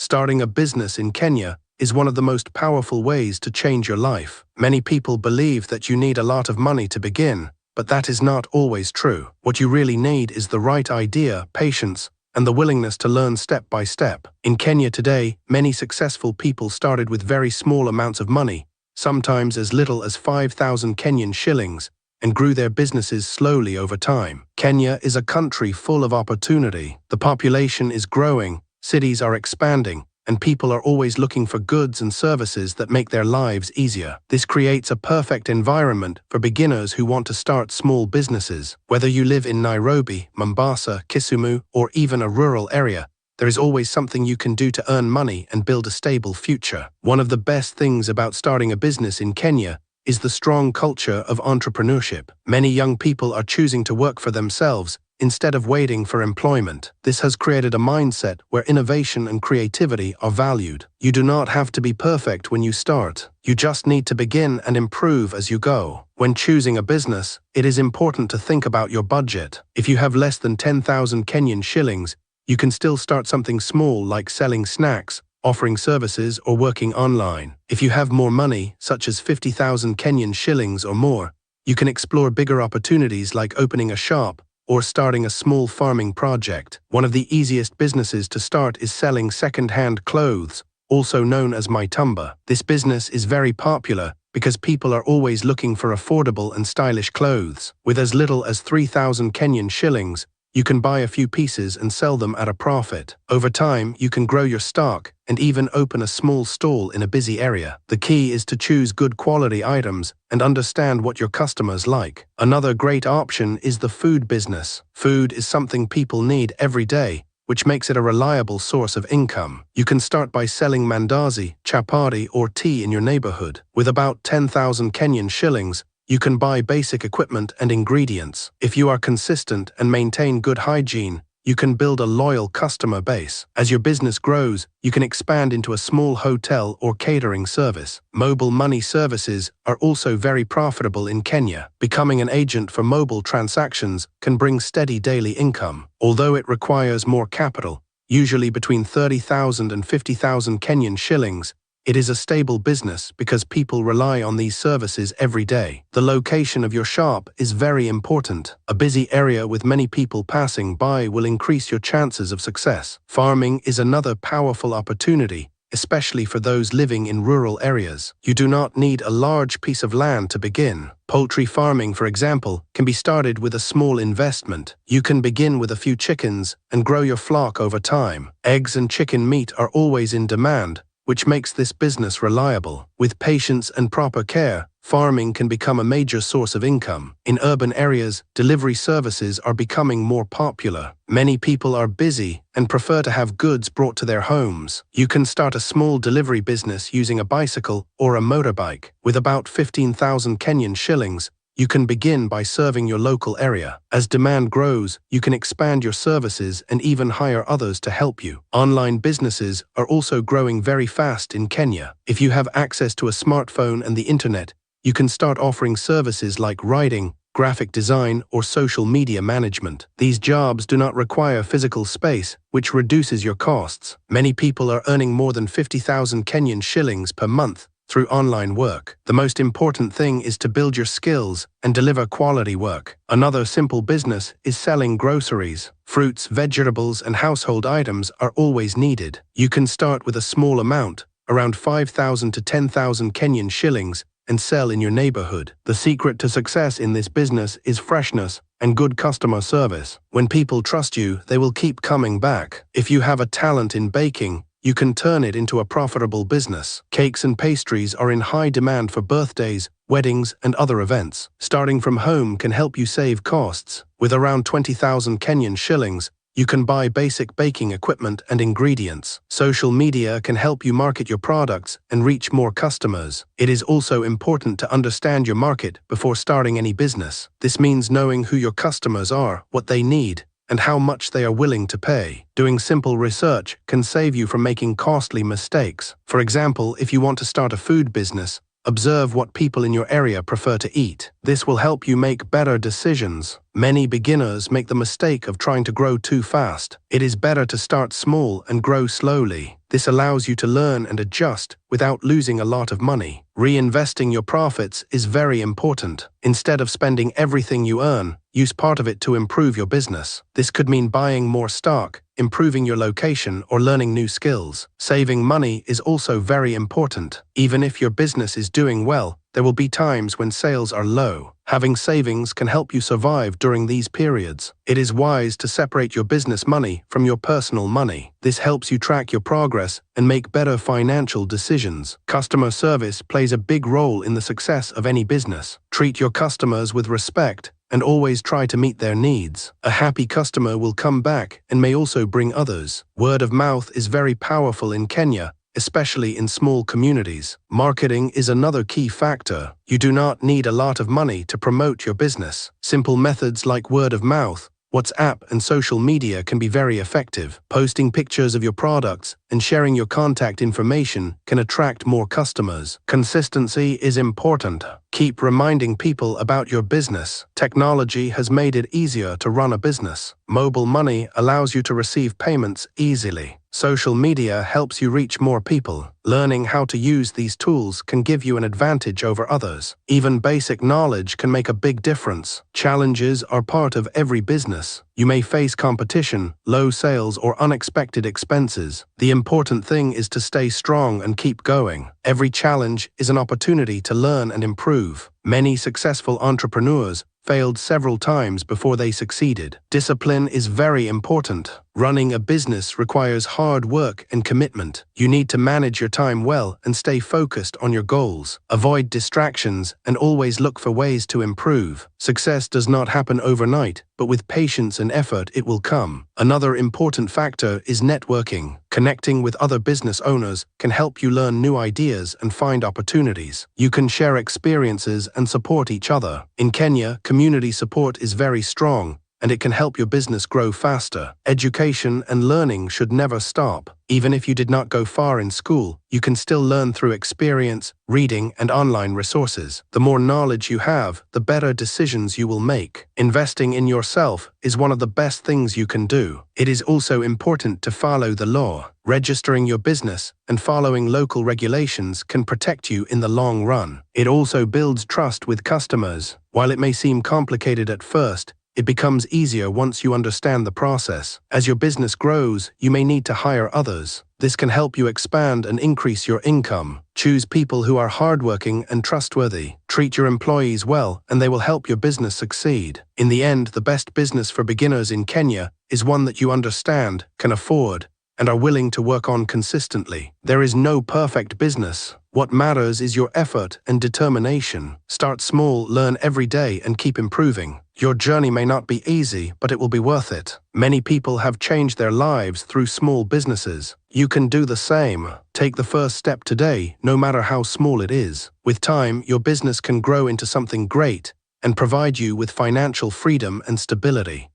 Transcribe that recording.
Starting a business in Kenya is one of the most powerful ways to change your life. Many people believe that you need a lot of money to begin, but that is not always true. What you really need is the right idea, patience, and the willingness to learn step by step. In Kenya today, many successful people started with very small amounts of money, sometimes as little as 5,000 Kenyan shillings, and grew their businesses slowly over time. Kenya is a country full of opportunity. The population is growing, cities are expanding, and people are always looking for goods and services that make their lives easier. This creates a perfect environment for beginners who want to start small businesses. Whether you live in Nairobi, Mombasa, Kisumu, or even a rural area, there is always something you can do to earn money and build a stable future. One of the best things about starting a business in Kenya is the strong culture of entrepreneurship. Many young people are choosing to work for themselves instead of waiting for employment. This has created a mindset where innovation and creativity are valued. You do not have to be perfect when you start. You just need to begin and improve as you go. When choosing a business, it is important to think about your budget. If you have less than 10,000 Kenyan shillings, you can still start something small like selling snacks, offering services, or working online. If you have more money, such as 50,000 Kenyan shillings or more, you can explore bigger opportunities like opening a shop or starting a small farming project. One of the easiest businesses to start is selling second-hand clothes, also known as mitumba. This business is very popular because people are always looking for affordable and stylish clothes. With as little as 3,000 Kenyan shillings, you can buy a few pieces and sell them at a profit. Over time, you can grow your stock and even open a small stall in a busy area. The key is to choose good quality items and understand what your customers like. Another great option is the food business. Food is something people need every day, which makes it a reliable source of income. You can start by selling mandazi, chapati, or tea in your neighborhood. With about 10,000 Kenyan shillings, you can buy basic equipment and ingredients. If you are consistent and maintain good hygiene, you can build a loyal customer base. As your business grows, you can expand into a small hotel or catering service. Mobile money services are also very profitable in Kenya. Becoming an agent for mobile transactions can bring steady daily income. Although it requires more capital, usually between 30,000 and 50,000 Kenyan shillings, it is a stable business because people rely on these services every day. The location of your shop is very important. A busy area with many people passing by will increase your chances of success. Farming is another powerful opportunity, especially for those living in rural areas. You do not need a large piece of land to begin. Poultry farming, for example, can be started with a small investment. You can begin with a few chickens and grow your flock over time. Eggs and chicken meat are always in demand, which makes this business reliable. With patience and proper care, farming can become a major source of income. In urban areas, delivery services are becoming more popular. Many people are busy and prefer to have goods brought to their homes. You can start a small delivery business using a bicycle or a motorbike. With about 15,000 Kenyan shillings, you can begin by serving your local area. As demand grows, you can expand your services and even hire others to help you. Online businesses are also growing very fast in Kenya. If you have access to a smartphone and the internet, you can start offering services like writing, graphic design, or social media management. These jobs do not require physical space, which reduces your costs. Many people are earning more than 50,000 Kenyan shillings per month through online work. The most important thing is to build your skills and deliver quality work. Another simple business is selling groceries. Fruits, vegetables, and household items are always needed. You can start with a small amount, around 5,000 to 10,000 Kenyan shillings, and sell in your neighborhood. The secret to success in this business is freshness and good customer service. When people trust you, they will keep coming back. If you have a talent in baking, you can turn it into a profitable business. Cakes and pastries are in high demand for birthdays, weddings, and other events. Starting from home can help you save costs. With around 20,000 Kenyan shillings, you can buy basic baking equipment and ingredients. Social media can help you market your products and reach more customers. It is also important to understand your market before starting any business. This means knowing who your customers are, what they need, and how much they are willing to pay. Doing simple research can save you from making costly mistakes. For example, if you want to start a food business, observe what people in your area prefer to eat. This will help you make better decisions. Many beginners make the mistake of trying to grow too fast. It is better to start small and grow slowly. This allows you to learn and adjust without losing a lot of money. Reinvesting your profits is very important. Instead of spending everything you earn, use part of it to improve your business. This could mean buying more stock, improving your location, or learning new skills. Saving money is also very important. Even if your business is doing well, there will be times when sales are low. Having savings can help you survive during these periods. It is wise to separate your business money from your personal money. This helps you track your progress and make better financial decisions. Customer service plays a big role in the success of any business. Treat your customers with respect and always try to meet their needs. A happy customer will come back and may also bring others. Word of mouth is very powerful in Kenya, especially in small communities. Marketing is another key factor. You do not need a lot of money to promote your business. Simple methods like word of mouth, WhatsApp, and social media can be very effective. Posting pictures of your products and sharing your contact information can attract more customers. Consistency is important. Keep reminding people about your business. Technology has made it easier to run a business. Mobile money allows you to receive payments easily. Social media helps you reach more people. Learning how to use these tools can give you an advantage over others. Even basic knowledge can make a big difference. Challenges are part of every business. You may face competition, low sales, or unexpected expenses. The important thing is to stay strong and keep going. Every challenge is an opportunity to learn and improve. Many successful entrepreneurs failed several times before they succeeded. Discipline is very important. Running a business requires hard work and commitment. You need to manage your time well and stay focused on your goals. Avoid distractions and always look for ways to improve. Success does not happen overnight, but with patience and effort it will come. Another important factor is networking. Connecting with other business owners can help you learn new ideas and find opportunities. You can share experiences and support each other. In Kenya, community support is very strong, and it can help your business grow faster. Education and learning should never stop. Even if you did not go far in school, you can still learn through experience, reading, and online resources. The more knowledge you have, the better decisions you will make. Investing in yourself is one of the best things you can do. It is also important to follow the law. Registering your business and following local regulations can protect you in the long run. It also builds trust with customers. While it may seem complicated at first, it becomes easier once you understand the process. As your business grows, you may need to hire others. This can help you expand and increase your income. Choose people who are hardworking and trustworthy. Treat your employees well, and they will help your business succeed. In the end, the best business for beginners in Kenya is one that you understand, can afford, and are willing to work on consistently. There is no perfect business. What matters is your effort and determination. Start small, learn every day, and keep improving. Your journey may not be easy, but it will be worth it. Many people have changed their lives through small businesses. You can do the same. Take the first step today, no matter how small it is. With time, your business can grow into something great and provide you with financial freedom and stability.